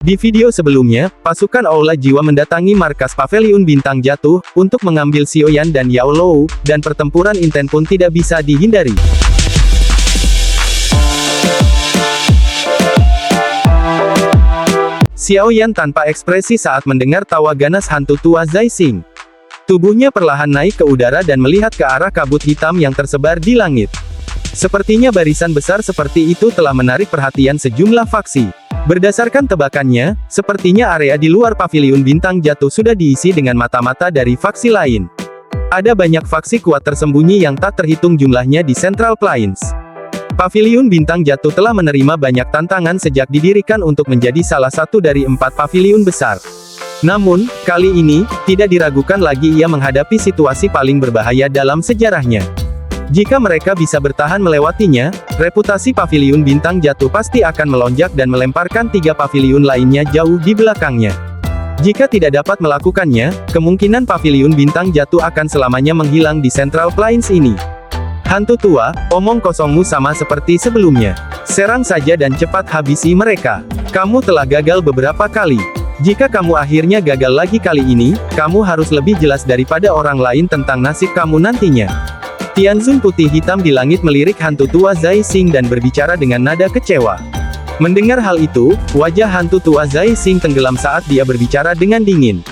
Di video sebelumnya, pasukan Aula Jiwa mendatangi markas Paviliun Bintang Jatuh, untuk mengambil Xiaoyan dan Yao Lou, dan pertempuran intens pun tidak bisa dihindari. Xiaoyan tanpa ekspresi saat mendengar tawa ganas hantu tua Zai Xing. Tubuhnya perlahan naik ke udara dan melihat ke arah kabut hitam yang tersebar di langit. Sepertinya barisan besar seperti itu telah menarik perhatian sejumlah faksi. Berdasarkan tebakannya, sepertinya area di luar Paviliun Bintang Jatuh sudah diisi dengan mata-mata dari faksi lain. Ada banyak faksi kuat tersembunyi yang tak terhitung jumlahnya di Central Plains. Paviliun Bintang Jatuh telah menerima banyak tantangan sejak didirikan untuk menjadi salah satu dari 4 paviliun besar. Namun, kali ini, tidak diragukan lagi ia menghadapi situasi paling berbahaya dalam sejarahnya. Jika mereka bisa bertahan melewatinya, reputasi Paviliun Bintang Jatuh pasti akan melonjak dan melemparkan 3 paviliun lainnya jauh di belakangnya. Jika tidak dapat melakukannya, kemungkinan Paviliun Bintang Jatuh akan selamanya menghilang di Central Plains ini. Hantu tua, omong kosongmu sama seperti sebelumnya. Serang saja dan cepat habisi mereka. Kamu telah gagal beberapa kali. Jika kamu akhirnya gagal lagi kali ini, kamu harus lebih jelas daripada orang lain tentang nasib kamu nantinya. Tianzun putih hitam di langit melirik hantu tua Zai Xing dan berbicara dengan nada kecewa. Mendengar hal itu, wajah hantu tua Zai Xing tenggelam saat dia berbicara dengan dingin.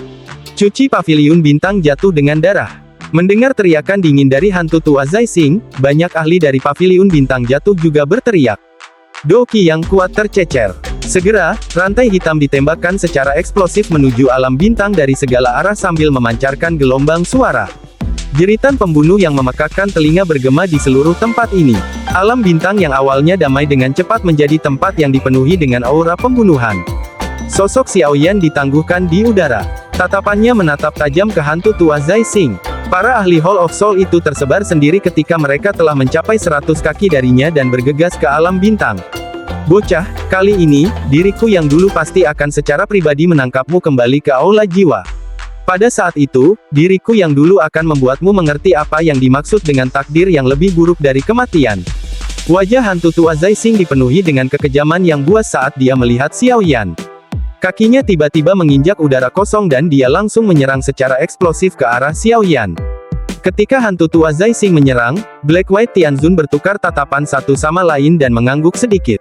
Cuci Paviliun Bintang Jatuh dengan darah. Mendengar teriakan dingin dari hantu tua Zai Xing, banyak ahli dari Paviliun Bintang Jatuh juga berteriak. Doki yang kuat tercecer. Segera, rantai hitam ditembakkan secara eksplosif menuju alam bintang dari segala arah sambil memancarkan gelombang suara. Jeritan pembunuh yang memekakkan telinga bergema di seluruh tempat ini. Alam bintang yang awalnya damai dengan cepat menjadi tempat yang dipenuhi dengan aura pembunuhan. Sosok Xiaoyan ditangguhkan di udara. Tatapannya menatap tajam ke hantu tua Zai Xing. Para ahli Hall of Soul itu tersebar sendiri ketika mereka telah mencapai 100 kaki darinya dan bergegas ke alam bintang. Bocah, kali ini, diriku yang dulu pasti akan secara pribadi menangkapmu kembali ke Aula Jiwa. Pada saat itu, diriku yang dulu akan membuatmu mengerti apa yang dimaksud dengan takdir yang lebih buruk dari kematian. Wajah hantu tua Zai Xing dipenuhi dengan kekejaman yang buas saat dia melihat Xiaoyan. Kakinya tiba-tiba menginjak udara kosong dan dia langsung menyerang secara eksplosif ke arah Xiaoyan. Ketika hantu tua Zai Xing menyerang, Black White Tianzun bertukar tatapan satu sama lain dan mengangguk sedikit.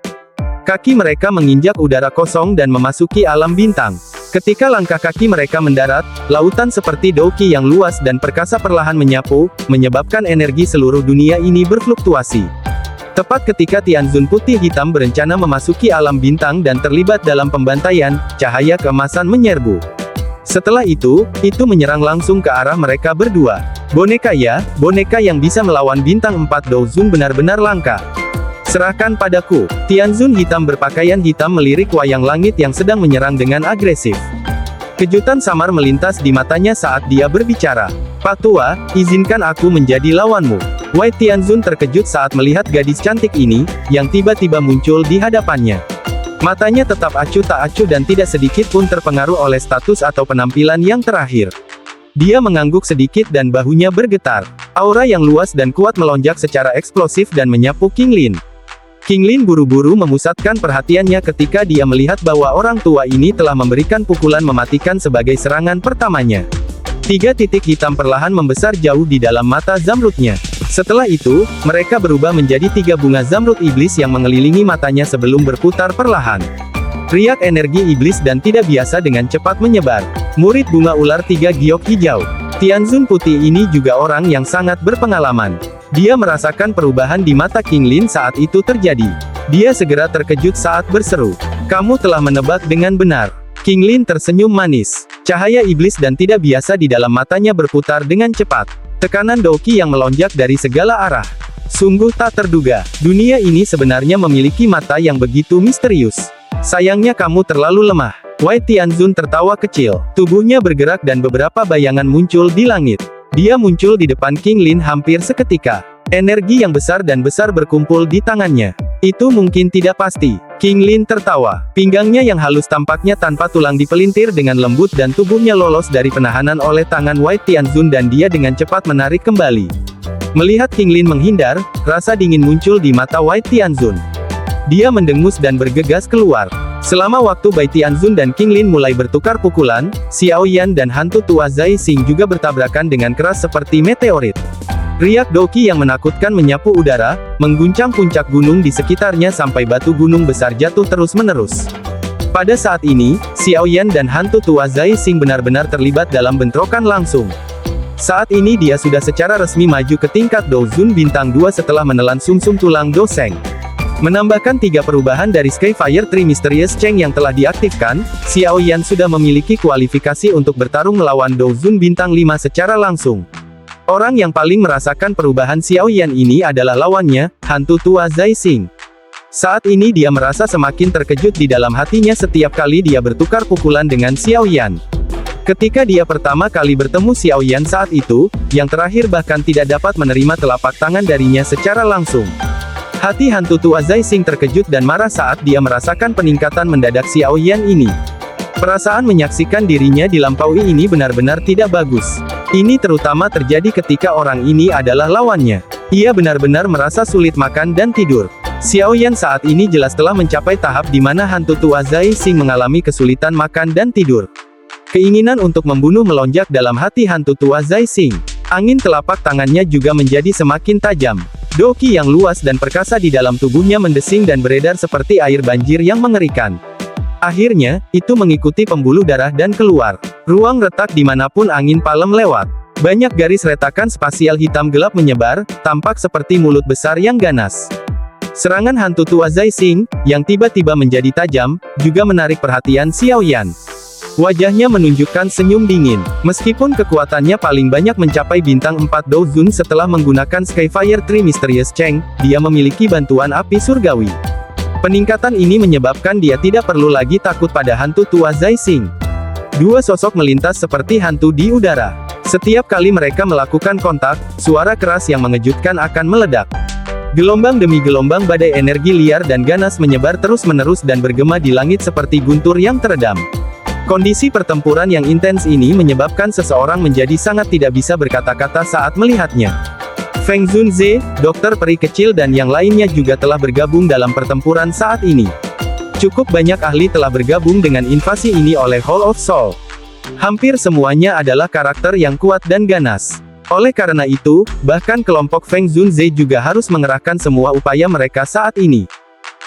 Kaki mereka menginjak udara kosong dan memasuki alam bintang. Ketika langkah kaki mereka mendarat, lautan seperti Doki yang luas dan perkasa perlahan menyapu, menyebabkan energi seluruh dunia ini berfluktuasi. Tepat ketika Tianzun putih hitam berencana memasuki alam bintang dan terlibat dalam pembantaian, cahaya keemasan menyerbu. Setelah itu menyerang langsung ke arah mereka berdua. Boneka yang bisa melawan bintang 4 Douzun benar-benar langka. Serahkan padaku. Tianzun hitam berpakaian hitam melirik wayang langit yang sedang menyerang dengan agresif. Kejutan samar melintas di matanya saat dia berbicara. Pak Tua, izinkan aku menjadi lawanmu. White Tianzun terkejut saat melihat gadis cantik ini, yang tiba-tiba muncul di hadapannya. Matanya tetap acuh tak acuh dan tidak sedikit pun terpengaruh oleh status atau penampilan yang terakhir. Dia mengangguk sedikit dan bahunya bergetar. Aura yang luas dan kuat melonjak secara eksplosif dan menyapu King Lin. King Lin buru-buru memusatkan perhatiannya ketika dia melihat bahwa orang tua ini telah memberikan pukulan mematikan sebagai serangan pertamanya. 3 titik hitam perlahan membesar jauh di dalam mata zamrudnya. Setelah itu, mereka berubah menjadi 3 bunga zamrud iblis yang mengelilingi matanya sebelum berputar perlahan. Riak energi iblis dan tidak biasa dengan cepat menyebar. Murid bunga ular 3 giok hijau. Tianzun putih ini juga orang yang sangat berpengalaman. Dia merasakan perubahan di mata King Lin saat itu terjadi. Dia segera terkejut saat berseru. Kamu telah menebak dengan benar. King Lin tersenyum manis. Cahaya iblis dan tidak biasa di dalam matanya berputar dengan cepat. Tekanan Doki yang melonjak dari segala arah. Sungguh tak terduga. Dunia ini sebenarnya memiliki mata yang begitu misterius. Sayangnya kamu terlalu lemah. White Tianzun tertawa kecil. Tubuhnya bergerak dan beberapa bayangan muncul di langit. Dia muncul di depan King Lin hampir seketika. Energi yang besar dan besar berkumpul di tangannya. Itu mungkin tidak pasti. King Lin tertawa. Pinggangnya yang halus tampaknya tanpa tulang dipelintir dengan lembut dan tubuhnya lolos dari penahanan oleh tangan White Tianzun dan dia dengan cepat menarik kembali. Melihat King Lin menghindar, rasa dingin muncul di mata White Tianzun. Dia mendengus dan bergegas keluar. Selama waktu Bai Tianzun dan King Lin mulai bertukar pukulan, Xiao Yan dan hantu tua Zai Xing juga bertabrakan dengan keras seperti meteorit. Riak Doki yang menakutkan menyapu udara, mengguncang puncak gunung di sekitarnya sampai batu gunung besar jatuh terus-menerus. Pada saat ini, Xiao Yan dan hantu tua Zai Xing benar-benar terlibat dalam bentrokan langsung. Saat ini dia sudah secara resmi maju ke tingkat Dozun Bintang 2 setelah menelan sumsum tulang Do Sheng. Menambahkan 3 perubahan dari Skyfire Tree Mysterious Cheng yang telah diaktifkan, Xiao Yan sudah memiliki kualifikasi untuk bertarung melawan Dozun Bintang 5 secara langsung. Orang yang paling merasakan perubahan Xiao Yan ini adalah lawannya, hantu tua Zai Xing. Saat ini dia merasa semakin terkejut di dalam hatinya setiap kali dia bertukar pukulan dengan Xiao Yan. Ketika dia pertama kali bertemu Xiao Yan saat itu, yang terakhir bahkan tidak dapat menerima telapak tangan darinya secara langsung. Hati hantu tua Zai Xing terkejut dan marah saat dia merasakan peningkatan mendadak Xiao Yan ini. Perasaan menyaksikan dirinya dilampaui ini benar-benar tidak bagus. Ini terutama terjadi ketika orang ini adalah lawannya. Ia benar-benar merasa sulit makan dan tidur. Xiao Yan saat ini jelas telah mencapai tahap di mana hantu tua Zai Xing mengalami kesulitan makan dan tidur. Keinginan untuk membunuh melonjak dalam hati hantu tua Zai Xing. Angin telapak tangannya juga menjadi semakin tajam. Doki yang luas dan perkasa di dalam tubuhnya mendesing dan beredar seperti air banjir yang mengerikan. Akhirnya, itu mengikuti pembuluh darah dan keluar. Ruang retak dimanapun angin palem lewat. Banyak garis retakan spasial hitam gelap menyebar, tampak seperti mulut besar yang ganas. Serangan hantu tua Zai Xing, yang tiba-tiba menjadi tajam, juga menarik perhatian Xiao Yan. Wajahnya menunjukkan senyum dingin. Meskipun kekuatannya paling banyak mencapai bintang 4 Dozun setelah menggunakan Skyfire Tree Mysterious Cheng, dia memiliki bantuan api surgawi. Peningkatan ini menyebabkan dia tidak perlu lagi takut pada hantu tua Zai Xing. Dua sosok melintas seperti hantu di udara. Setiap kali mereka melakukan kontak, suara keras yang mengejutkan akan meledak. Gelombang demi gelombang badai energi liar dan ganas menyebar terus-menerus dan bergema di langit seperti guntur yang teredam. Kondisi pertempuran yang intens ini menyebabkan seseorang menjadi sangat tidak bisa berkata-kata saat melihatnya. Feng Zunze, dokter peri kecil dan yang lainnya juga telah bergabung dalam pertempuran saat ini. Cukup banyak ahli telah bergabung dengan invasi ini oleh Hall of Soul. Hampir semuanya adalah karakter yang kuat dan ganas. Oleh karena itu, bahkan kelompok Feng Zunze juga harus mengerahkan semua upaya mereka saat ini.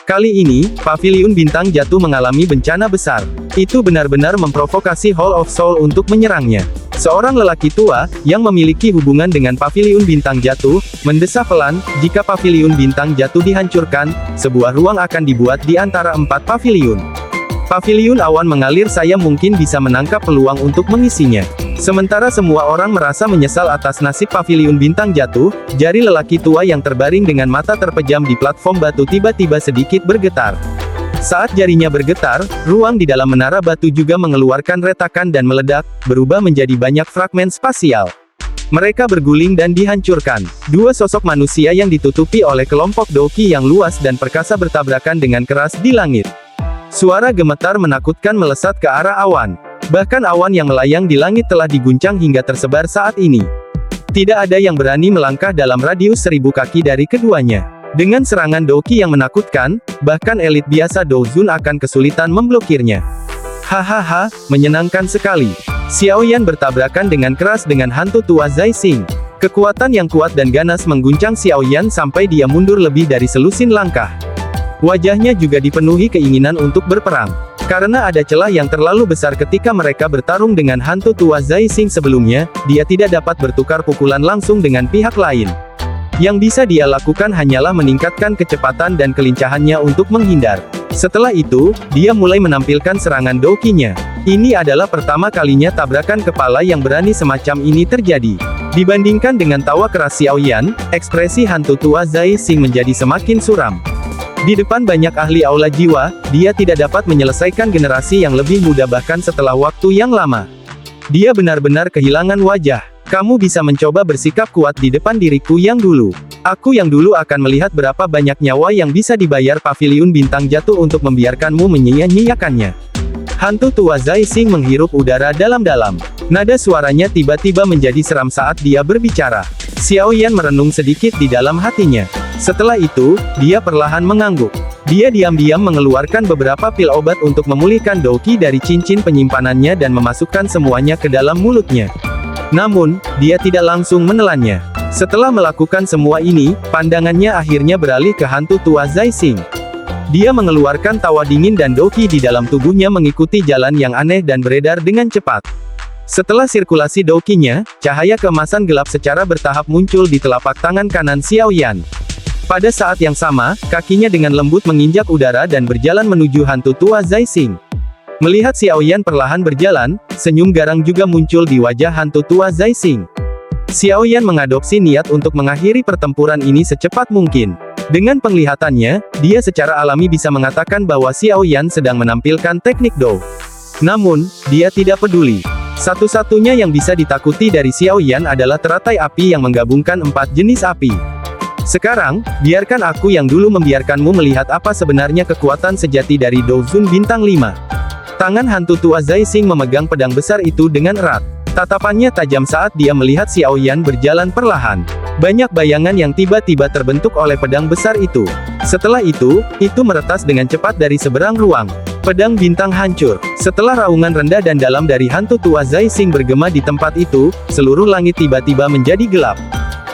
Kali ini, Paviliun Bintang Jatuh mengalami bencana besar. Itu benar-benar memprovokasi Hall of Soul untuk menyerangnya. Seorang lelaki tua, yang memiliki hubungan dengan Paviliun Bintang Jatuh, mendesah pelan, jika Paviliun Bintang Jatuh dihancurkan, sebuah ruang akan dibuat di antara 4 paviliun. Paviliun awan mengalir saya mungkin bisa menangkap peluang untuk mengisinya. Sementara semua orang merasa menyesal atas nasib Paviliun Bintang Jatuh, jari lelaki tua yang terbaring dengan mata terpejam di platform batu tiba-tiba sedikit bergetar. Saat jarinya bergetar, ruang di dalam menara batu juga mengeluarkan retakan dan meledak, berubah menjadi banyak fragmen spasial. Mereka berguling dan dihancurkan. Dua sosok manusia yang ditutupi oleh kelompok Doki yang luas dan perkasa bertabrakan dengan keras di langit. Suara gemetar menakutkan melesat ke arah awan. Bahkan awan yang melayang di langit telah diguncang hingga tersebar saat ini. Tidak ada yang berani melangkah dalam radius 1000 kaki dari keduanya. Dengan serangan Doki yang menakutkan, bahkan elit biasa Dozun akan kesulitan memblokirnya. Hahaha, menyenangkan sekali. Xiao Yan bertabrakan dengan keras dengan hantu tua Zai Xing. Kekuatan yang kuat dan ganas mengguncang Xiao Yan sampai dia mundur lebih dari selusin langkah. Wajahnya juga dipenuhi keinginan untuk berperang. Karena ada celah yang terlalu besar ketika mereka bertarung dengan hantu tua Zai Xing sebelumnya, dia tidak dapat bertukar pukulan langsung dengan pihak lain. Yang bisa dia lakukan hanyalah meningkatkan kecepatan dan kelincahannya untuk menghindar. Setelah itu, dia mulai menampilkan serangan Doki-nya. Ini adalah pertama kalinya tabrakan kepala yang berani semacam ini terjadi. Dibandingkan dengan tawa keras Xiao Yan, ekspresi hantu tua Zai Xing menjadi semakin suram. Di depan banyak ahli aula jiwa, dia tidak dapat menyelesaikan generasi yang lebih muda bahkan setelah waktu yang lama. Dia benar-benar kehilangan wajah. Kamu bisa mencoba bersikap kuat di depan diriku yang dulu. Aku yang dulu akan melihat berapa banyak nyawa yang bisa dibayar Paviliun Bintang Jatuh untuk membiarkanmu menyia-nyiakannya. Hantu tua Zai Xing menghirup udara dalam-dalam. Nada suaranya tiba-tiba menjadi seram saat dia berbicara. Xiao Yan merenung sedikit di dalam hatinya. Setelah itu, dia perlahan mengangguk. Dia diam-diam mengeluarkan beberapa pil obat untuk memulihkan Doki dari cincin penyimpanannya dan memasukkan semuanya ke dalam mulutnya. Namun, dia tidak langsung menelannya. Setelah melakukan semua ini, pandangannya akhirnya beralih ke hantu tua Zai Xing. Dia mengeluarkan tawa dingin dan Doki di dalam tubuhnya mengikuti jalan yang aneh dan beredar dengan cepat. Setelah sirkulasi Dokinya, cahaya keemasan gelap secara bertahap muncul di telapak tangan kanan Xiao Yan. Pada saat yang sama, kakinya dengan lembut menginjak udara dan berjalan menuju hantu tua Zai Xing. Melihat Xiao Yan perlahan berjalan, senyum garang juga muncul di wajah hantu tua Zai Xing. Xiao Yan mengadopsi niat untuk mengakhiri pertempuran ini secepat mungkin. Dengan penglihatannya, dia secara alami bisa mengatakan bahwa Xiao Yan sedang menampilkan teknik Dou. Namun, dia tidak peduli. Satu-satunya yang bisa ditakuti dari Xiao Yan adalah teratai api yang menggabungkan 4 jenis api. Sekarang, biarkan aku yang dulu membiarkanmu melihat apa sebenarnya kekuatan sejati dari Dou Zun Bintang 5. Tangan hantu tua Zai Xing memegang pedang besar itu dengan erat. Tatapannya tajam saat dia melihat Xiao Yan berjalan perlahan. Banyak bayangan yang tiba-tiba terbentuk oleh pedang besar itu. Setelah itu meretas dengan cepat dari seberang ruang. Pedang bintang hancur. Setelah raungan rendah dan dalam dari hantu tua Zai Xing bergema di tempat itu, seluruh langit tiba-tiba menjadi gelap.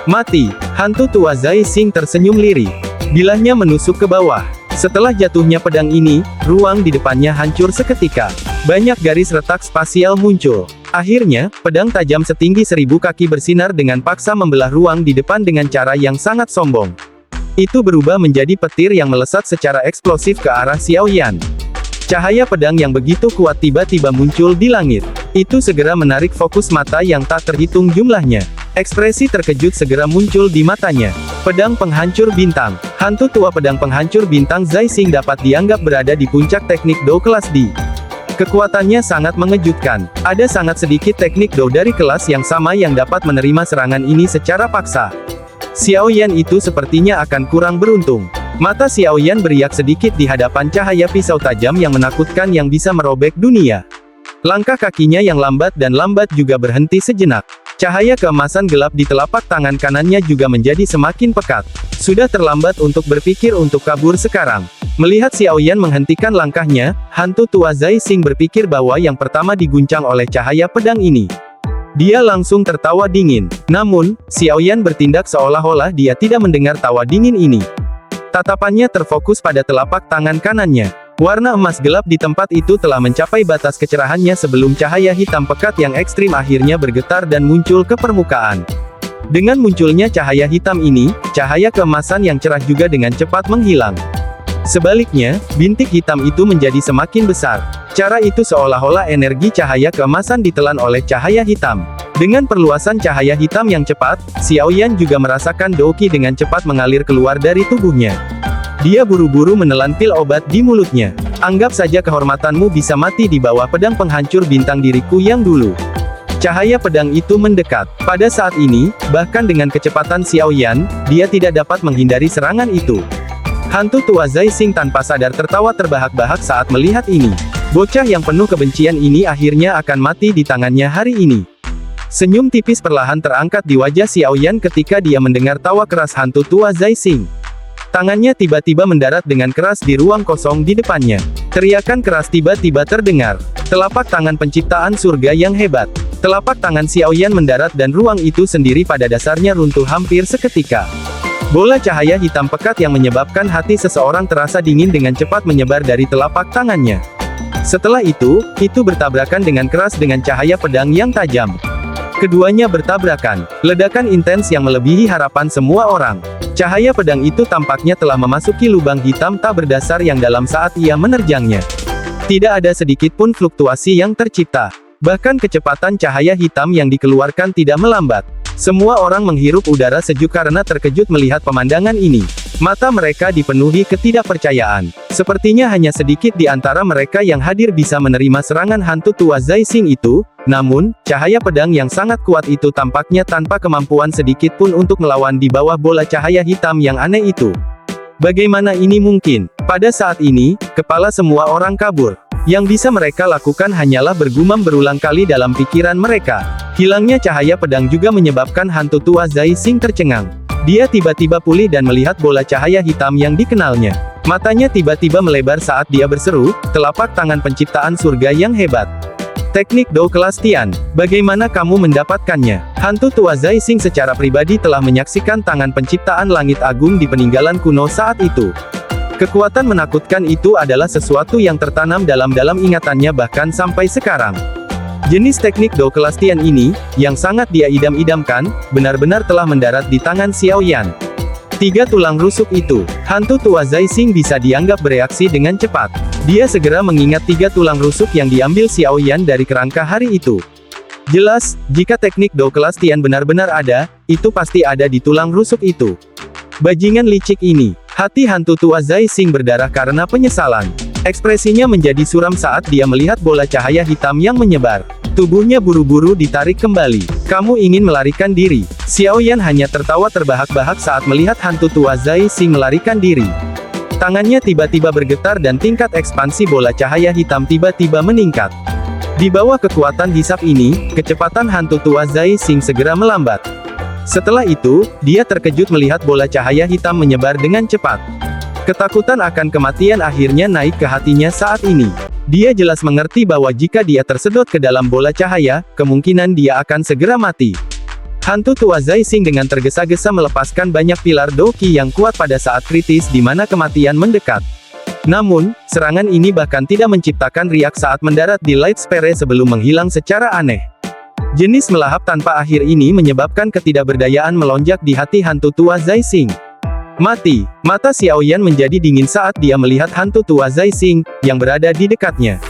Mati. Hantu tua Zai Xing tersenyum lirih. Bilahnya menusuk ke bawah. Setelah jatuhnya pedang ini, ruang di depannya hancur seketika. Banyak garis retak spasial muncul. Akhirnya, pedang tajam setinggi 1000 kaki bersinar dengan paksa membelah ruang di depan dengan cara yang sangat sombong. Itu berubah menjadi petir yang melesat secara eksplosif ke arah Xiao Yan. Cahaya pedang yang begitu kuat tiba-tiba muncul di langit. Itu segera menarik fokus mata yang tak terhitung jumlahnya. Ekspresi terkejut segera muncul di matanya. Pedang penghancur bintang. Hantu tua pedang penghancur bintang Zai Xing dapat dianggap berada di puncak teknik Dou kelas D. Kekuatannya sangat mengejutkan. Ada sangat sedikit teknik Dou dari kelas yang sama yang dapat menerima serangan ini secara paksa. Xiao Yan itu sepertinya akan kurang beruntung. Mata Xiao Yan beriak sedikit di hadapan cahaya pisau tajam yang menakutkan yang bisa merobek dunia. Langkah kakinya yang lambat juga berhenti sejenak. Cahaya keemasan gelap di telapak tangan kanannya juga menjadi semakin pekat. Sudah terlambat untuk berpikir untuk kabur sekarang. Melihat Xiao Yan menghentikan langkahnya, hantu tua Zai Xing berpikir bahwa yang pertama diguncang oleh cahaya pedang ini. Dia langsung tertawa dingin. Namun, Xiao Yan bertindak seolah-olah dia tidak mendengar tawa dingin ini. Tatapannya terfokus pada telapak tangan kanannya. Warna emas gelap di tempat itu telah mencapai batas kecerahannya sebelum cahaya hitam pekat yang ekstrim akhirnya bergetar dan muncul ke permukaan. Dengan munculnya cahaya hitam ini, cahaya keemasan yang cerah juga dengan cepat menghilang. Sebaliknya, bintik hitam itu menjadi semakin besar. Cara itu seolah-olah energi cahaya keemasan ditelan oleh cahaya hitam. Dengan perluasan cahaya hitam yang cepat, Xiao Yan juga merasakan Doki dengan cepat mengalir keluar dari tubuhnya. Dia buru-buru menelan pil obat di mulutnya. Anggap saja kehormatanmu bisa mati di bawah pedang penghancur bintang diriku yang dulu. Cahaya pedang itu mendekat. Pada saat ini, bahkan dengan kecepatan Xiao Yan, dia tidak dapat menghindari serangan itu. Hantu tua Zai Xing tanpa sadar tertawa terbahak-bahak saat melihat ini. Bocah yang penuh kebencian ini akhirnya akan mati di tangannya hari ini. Senyum tipis perlahan terangkat di wajah Xiao Yan ketika dia mendengar tawa keras hantu tua Zai Xing. Tangannya tiba-tiba mendarat dengan keras di ruang kosong di depannya. Teriakan keras tiba-tiba terdengar. Telapak tangan penciptaan surga yang hebat. Telapak tangan Xiao Yan mendarat dan ruang itu sendiri pada dasarnya runtuh hampir seketika. Bola cahaya hitam pekat yang menyebabkan hati seseorang terasa dingin dengan cepat menyebar dari telapak tangannya. Setelah itu bertabrakan dengan keras dengan cahaya pedang yang tajam. Keduanya bertabrakan. Ledakan intens yang melebihi harapan semua orang. Cahaya pedang itu tampaknya telah memasuki lubang hitam tak berdasar yang dalam saat ia menerjangnya. Tidak ada sedikit pun fluktuasi yang tercipta. Bahkan kecepatan cahaya hitam yang dikeluarkan tidak melambat. Semua orang menghirup udara sejuk karena terkejut melihat pemandangan ini. Mata mereka dipenuhi ketidakpercayaan. Sepertinya hanya sedikit di antara mereka yang hadir bisa menerima serangan hantu tua Zai Xing itu, namun, cahaya pedang yang sangat kuat itu tampaknya tanpa kemampuan sedikit pun untuk melawan di bawah bola cahaya hitam yang aneh itu. Bagaimana ini mungkin? Pada saat ini, kepala semua orang kabur. Yang bisa mereka lakukan hanyalah bergumam berulang kali dalam pikiran mereka. Hilangnya cahaya pedang juga menyebabkan hantu tua Zai Xing tercengang. Dia tiba-tiba pulih dan melihat bola cahaya hitam yang dikenalnya. Matanya tiba-tiba melebar saat dia berseru, telapak tangan penciptaan surga yang hebat. Teknik Dou kelas Tian. Bagaimana kamu mendapatkannya? Hantu tua Zai Xing secara pribadi telah menyaksikan tangan penciptaan langit agung di peninggalan kuno saat itu. Kekuatan menakutkan itu adalah sesuatu yang tertanam dalam ingatannya bahkan sampai sekarang. Jenis teknik Dou kelas Tian ini, yang sangat dia idam-idamkan, benar-benar telah mendarat di tangan Xiao Yan. 3 tulang rusuk itu, hantu tua Zai Xing bisa dianggap bereaksi dengan cepat. Dia segera mengingat 3 tulang rusuk yang diambil Xiao Yan dari kerangka hari itu. Jelas, jika teknik Dou kelas Tian benar-benar ada, itu pasti ada di tulang rusuk itu. Bajingan licik ini, hati hantu tua Zai Xing berdarah karena penyesalan. Ekspresinya menjadi suram saat dia melihat bola cahaya hitam yang menyebar. Tubuhnya buru-buru ditarik kembali. Kamu ingin melarikan diri. Xiao Yan hanya tertawa terbahak-bahak saat melihat hantu tua Zai Xing melarikan diri. Tangannya tiba-tiba bergetar dan tingkat ekspansi bola cahaya hitam tiba-tiba meningkat. Di bawah kekuatan hisap ini, kecepatan hantu tua Zai Xing segera melambat. Setelah itu, dia terkejut melihat bola cahaya hitam menyebar dengan cepat. Ketakutan akan kematian akhirnya naik ke hatinya saat ini. Dia jelas mengerti bahwa jika dia tersedot ke dalam bola cahaya, kemungkinan dia akan segera mati. Hantu tua Zai Xing dengan tergesa-gesa melepaskan banyak pilar Dou Qi yang kuat pada saat kritis di mana kematian mendekat. Namun, serangan ini bahkan tidak menciptakan riak saat mendarat di Light Sphere sebelum menghilang secara aneh. Jenis melahap tanpa akhir ini menyebabkan ketidakberdayaan melonjak di hati hantu tua Zai Xing. Mati. Mata Xiao Yan menjadi dingin saat dia melihat hantu tua Zai Xing, yang berada di dekatnya.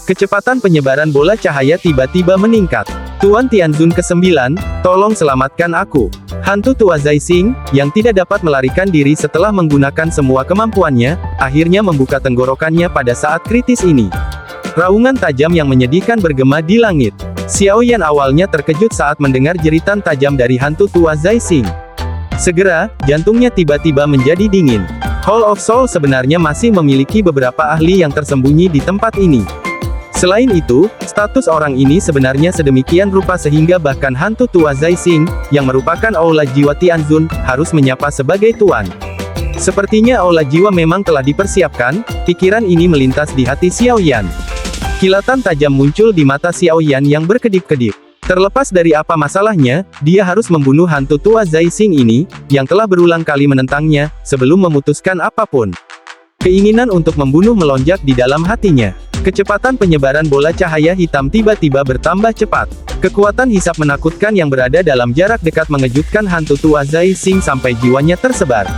Kecepatan penyebaran bola cahaya tiba-tiba meningkat. Tuan Tianzun ke-9, tolong selamatkan aku. Hantu tua Zai Xing, yang tidak dapat melarikan diri setelah menggunakan semua kemampuannya, akhirnya membuka tenggorokannya pada saat kritis ini. Raungan tajam yang menyedihkan bergema di langit. Xiao Yan awalnya terkejut saat mendengar jeritan tajam dari hantu tua Zai Xing. Segera, jantungnya tiba-tiba menjadi dingin. Hall of Soul sebenarnya masih memiliki beberapa ahli yang tersembunyi di tempat ini. Selain itu, status orang ini sebenarnya sedemikian rupa sehingga bahkan hantu tua Zai Xing, yang merupakan aula jiwa Tianzun, harus menyapa sebagai tuan. Sepertinya aula jiwa memang telah dipersiapkan, pikiran ini melintas di hati Xiao Yan. Kilatan tajam muncul di mata Xiao Yan yang berkedip-kedip. Terlepas dari apa masalahnya, dia harus membunuh hantu tua Zai Xing ini, yang telah berulang kali menentangnya, sebelum memutuskan apapun. Keinginan untuk membunuh melonjak di dalam hatinya. Kecepatan penyebaran bola cahaya hitam tiba-tiba bertambah cepat. Kekuatan hisap menakutkan yang berada dalam jarak dekat mengejutkan hantu tua Zai Xing sampai jiwanya tersebar.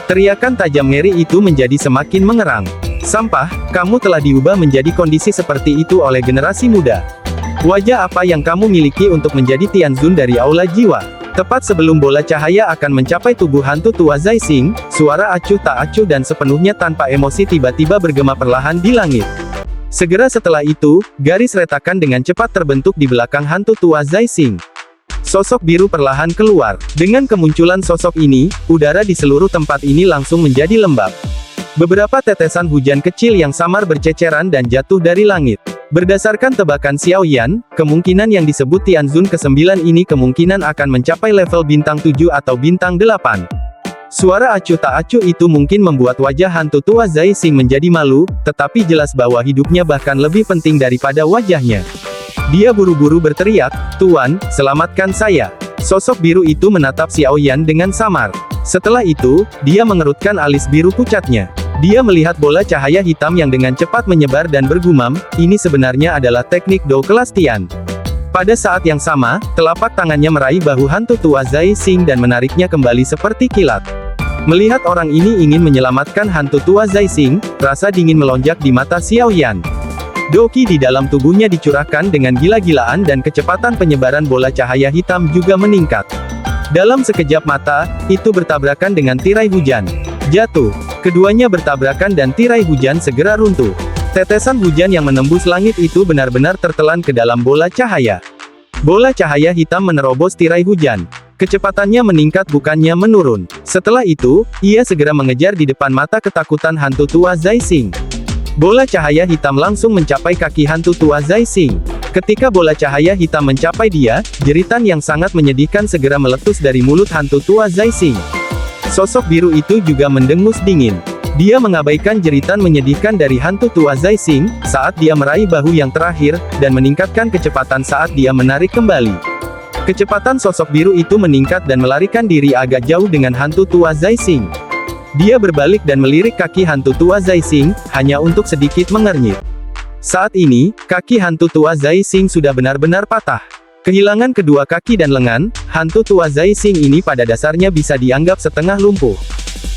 Teriakan tajam ngeri itu menjadi semakin mengerang. Sampah, kamu telah diubah menjadi kondisi seperti itu oleh generasi muda. Wajah apa yang kamu miliki untuk menjadi Tianzun dari aula jiwa? Tepat sebelum bola cahaya akan mencapai tubuh hantu tua Zai Xing, suara acuh tak acuh dan sepenuhnya tanpa emosi tiba-tiba bergema perlahan di langit. Segera setelah itu, garis retakan dengan cepat terbentuk di belakang hantu tua Zai Xing. Sosok biru perlahan keluar. Dengan kemunculan sosok ini, udara di seluruh tempat ini langsung menjadi lembab. Beberapa tetesan hujan kecil yang samar berceceran dan jatuh dari langit. Berdasarkan tebakan Xiao Yan, kemungkinan yang disebut Tianzun ke-9 ini kemungkinan akan mencapai level bintang 7 atau bintang 8. Suara acuh tak acuh itu mungkin membuat wajah hantu tua Zai Xing menjadi malu, tetapi jelas bahwa hidupnya bahkan lebih penting daripada wajahnya. Dia buru-buru berteriak, "Tuan, selamatkan saya." Sosok biru itu menatap Xiao Yan dengan samar. Setelah itu, dia mengerutkan alis biru pucatnya. Dia melihat bola cahaya hitam yang dengan cepat menyebar dan bergumam, ini sebenarnya adalah teknik Dou kelas Tian. Pada saat yang sama, telapak tangannya meraih bahu hantu tua Zai Xing dan menariknya kembali seperti kilat. Melihat orang ini ingin menyelamatkan hantu tua Zai Xing, rasa dingin melonjak di mata Xiao Yan. Dou Qi di dalam tubuhnya dicurahkan dengan gila-gilaan dan kecepatan penyebaran bola cahaya hitam juga meningkat. Dalam sekejap mata, itu bertabrakan dengan tirai hujan. Jatuh. Keduanya bertabrakan dan tirai hujan segera runtuh. Tetesan hujan yang menembus langit itu benar-benar tertelan ke dalam bola cahaya. Bola cahaya hitam menerobos tirai hujan. Kecepatannya meningkat bukannya menurun. Setelah itu, ia segera mengejar di depan mata ketakutan hantu tua Zai Xing. Bola cahaya hitam langsung mencapai kaki hantu tua Zai Xing. Ketika bola cahaya hitam mencapai dia, jeritan yang sangat menyedihkan segera meletus dari mulut hantu tua Zai Xing. Sosok biru itu juga mendengus dingin. Dia mengabaikan jeritan menyedihkan dari hantu tua Zai Xing, saat dia meraih bahu yang terakhir, dan meningkatkan kecepatan saat dia menarik kembali. Kecepatan sosok biru itu meningkat dan melarikan diri agak jauh dengan hantu tua Zai Xing. Dia berbalik dan melirik kaki hantu tua Zai Xing, hanya untuk sedikit mengernyit. Saat ini, kaki hantu tua Zai Xing sudah benar-benar patah. Kehilangan kedua kaki dan lengan, hantu tua Zai Xing ini pada dasarnya bisa dianggap setengah lumpuh.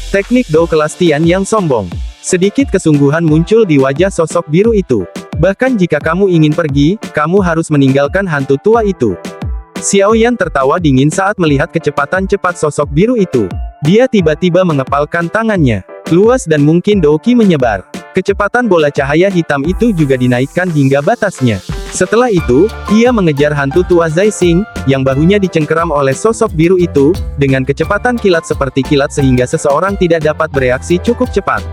Teknik Do kelas Tian yang sombong. Sedikit kesungguhan muncul di wajah sosok biru itu. Bahkan jika kamu ingin pergi, kamu harus meninggalkan hantu tua itu. Xiao Yan tertawa dingin saat melihat kecepatan cepat sosok biru itu. Dia tiba-tiba mengepalkan tangannya. Luas dan mungkin Doki menyebar. Kecepatan bola cahaya hitam itu juga dinaikkan hingga batasnya. Setelah itu, ia mengejar hantu tua Zai Xing, yang bahunya dicengkeram oleh sosok biru itu, dengan kecepatan kilat seperti kilat sehingga seseorang tidak dapat bereaksi cukup cepat.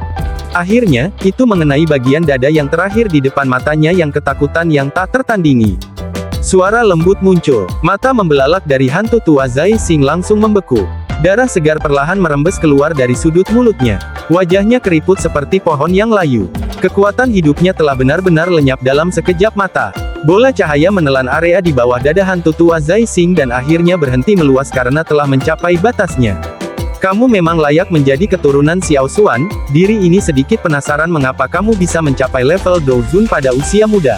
Akhirnya, itu mengenai bagian dada yang terakhir di depan matanya yang ketakutan yang tak tertandingi. Suara lembut muncul. Mata membelalak dari hantu tua Zai Xing langsung membeku. Darah segar perlahan merembes keluar dari sudut mulutnya. Wajahnya keriput seperti pohon yang layu. Kekuatan hidupnya telah benar-benar lenyap dalam sekejap mata. Bola cahaya menelan area di bawah dada hantu tua Zai Xing dan akhirnya berhenti meluas karena telah mencapai batasnya. Kamu memang layak menjadi keturunan Xiao Xuan. Diri ini sedikit penasaran mengapa kamu bisa mencapai level Douzun pada usia muda.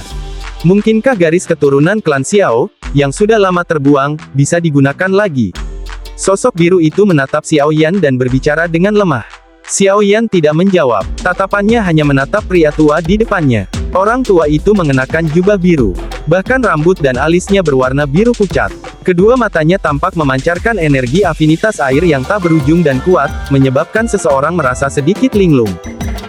Mungkinkah garis keturunan klan Xiao, yang sudah lama terbuang, bisa digunakan lagi? Sosok biru itu menatap Xiao Yan dan berbicara dengan lemah. Xiao Yan tidak menjawab. Tatapannya hanya menatap pria tua di depannya. Orang tua itu mengenakan jubah biru. Bahkan rambut dan alisnya berwarna biru pucat. Kedua matanya tampak memancarkan energi afinitas air yang tak berujung dan kuat, menyebabkan seseorang merasa sedikit linglung.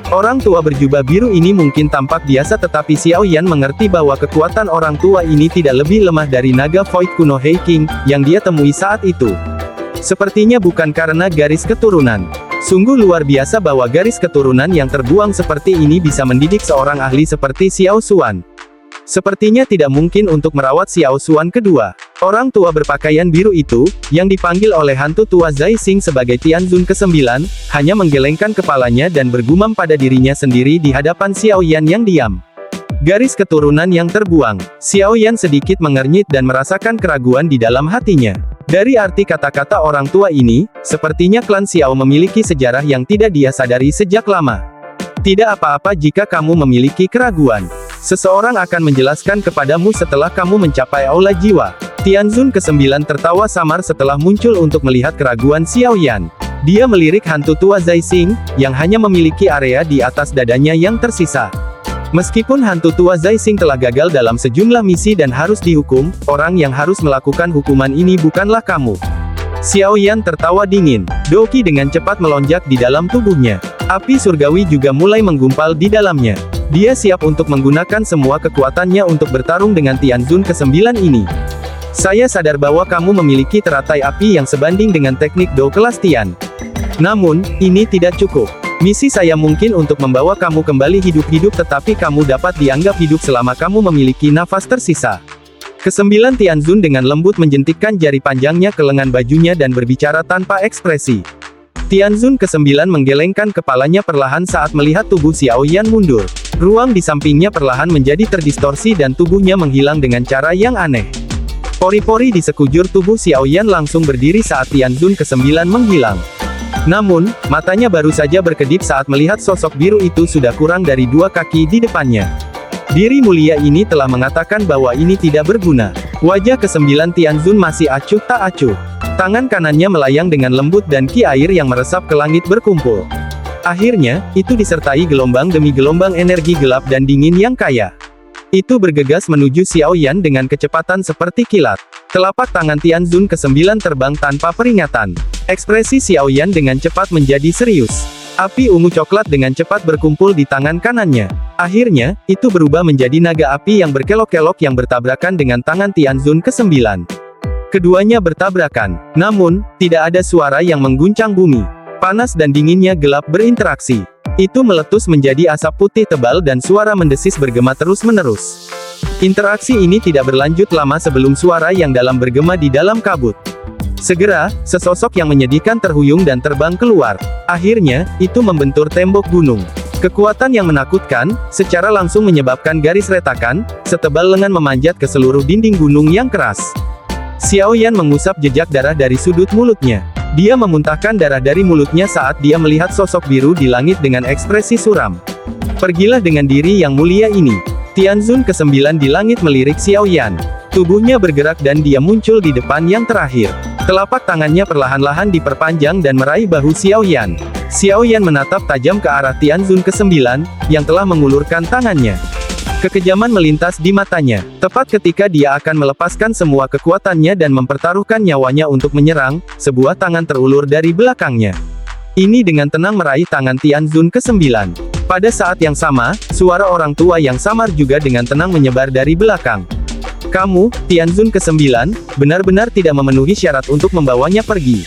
Orang tua berjubah biru ini mungkin tampak biasa tetapi Xiao Yan mengerti bahwa kekuatan orang tua ini tidak lebih lemah dari naga Void kuno Hei King, yang dia temui saat itu. Sepertinya bukan karena garis keturunan. Sungguh luar biasa bahwa garis keturunan yang terbuang seperti ini bisa mendidik seorang ahli seperti Xiao Xuan. Sepertinya tidak mungkin untuk merawat Xiao Xuan kedua. Orang tua berpakaian biru itu, yang dipanggil oleh hantu tua Zai Xing sebagai Tianzun ke-9, hanya menggelengkan kepalanya dan bergumam pada dirinya sendiri di hadapan Xiao Yan yang diam. Garis keturunan yang terbuang. Xiao Yan sedikit mengernyit dan merasakan keraguan di dalam hatinya. Dari arti kata-kata orang tua ini, sepertinya klan Xiao memiliki sejarah yang tidak dia sadari sejak lama. Tidak apa-apa jika kamu memiliki keraguan. Seseorang akan menjelaskan kepadamu setelah kamu mencapai aula jiwa. Tianzun ke-9 tertawa samar setelah muncul untuk melihat keraguan Xiao Yan. Dia melirik hantu tua Zai Xing, yang hanya memiliki area di atas dadanya yang tersisa. Meskipun hantu tua Zai Xing telah gagal dalam sejumlah misi dan harus dihukum, orang yang harus melakukan hukuman ini bukanlah kamu. Xiao Yan tertawa dingin. Doki dengan cepat melonjak di dalam tubuhnya. Api surgawi juga mulai menggumpal di dalamnya. Dia siap untuk menggunakan semua kekuatannya untuk bertarung dengan Tianzun ke-9 ini. Saya sadar bahwa kamu memiliki teratai api yang sebanding dengan teknik Do kelas Tian. Namun, ini tidak cukup. Misi saya mungkin untuk membawa kamu kembali hidup-hidup tetapi kamu dapat dianggap hidup selama kamu memiliki nafas tersisa. Ke-9 Tianzun dengan lembut menjentikkan jari panjangnya ke lengan bajunya dan berbicara tanpa ekspresi. Tianzun ke-9 menggelengkan kepalanya perlahan saat melihat tubuh Xiao Yan mundur. Ruang di sampingnya perlahan menjadi terdistorsi dan tubuhnya menghilang dengan cara yang aneh. Pori-pori di sekujur tubuh Xiao Yan langsung berdiri saat Tianzun ke-9 menghilang. Namun, matanya baru saja berkedip saat melihat sosok biru itu sudah kurang dari 2 kaki di depannya. Diri mulia ini telah mengatakan bahwa ini tidak berguna. Wajah ke-9 Tianzun masih acuh tak acuh. Tangan kanannya melayang dengan lembut dan ki air yang meresap ke langit berkumpul. Akhirnya, itu disertai gelombang demi gelombang energi gelap dan dingin yang kaya. Itu bergegas menuju Xiao Yan dengan kecepatan seperti kilat. Telapak tangan Tianzun ke-9 terbang tanpa peringatan. Ekspresi Xiao Yan dengan cepat menjadi serius. Api ungu coklat dengan cepat berkumpul di tangan kanannya. Akhirnya, itu berubah menjadi naga api yang berkelok-kelok yang bertabrakan dengan tangan Tianzun ke-9. Keduanya bertabrakan. Namun, tidak ada suara yang mengguncang bumi. Panas dan dinginnya gelap berinteraksi. Itu meletus menjadi asap putih tebal dan suara mendesis bergema terus-menerus. Interaksi ini tidak berlanjut lama sebelum suara yang dalam bergema di dalam kabut. Segera, sesosok yang menyedihkan terhuyung dan terbang keluar. Akhirnya, itu membentur tembok gunung. Kekuatan yang menakutkan, secara langsung menyebabkan garis retakan, setebal lengan memanjat ke seluruh dinding gunung yang keras. Xiao Yan mengusap jejak darah dari sudut mulutnya. Dia memuntahkan darah dari mulutnya saat dia melihat sosok biru di langit dengan ekspresi suram. Pergilah dengan diri yang mulia ini. Tianzun ke-9 di langit melirik Xiao Yan. Tubuhnya bergerak dan dia muncul di depan yang terakhir. Telapak tangannya perlahan-lahan diperpanjang dan meraih bahu Xiao Yan. Xiao Yan menatap tajam ke arah Tianzun ke-9, yang telah mengulurkan tangannya. Kekejaman melintas di matanya. Tepat ketika dia akan melepaskan semua kekuatannya dan mempertaruhkan nyawanya untuk menyerang, sebuah tangan terulur dari belakangnya. Ini dengan tenang meraih tangan Tianzun ke-9. Pada saat yang sama, suara orang tua yang samar juga dengan tenang menyebar dari belakang. Kamu, Tianzun ke-9, benar-benar tidak memenuhi syarat untuk membawanya pergi.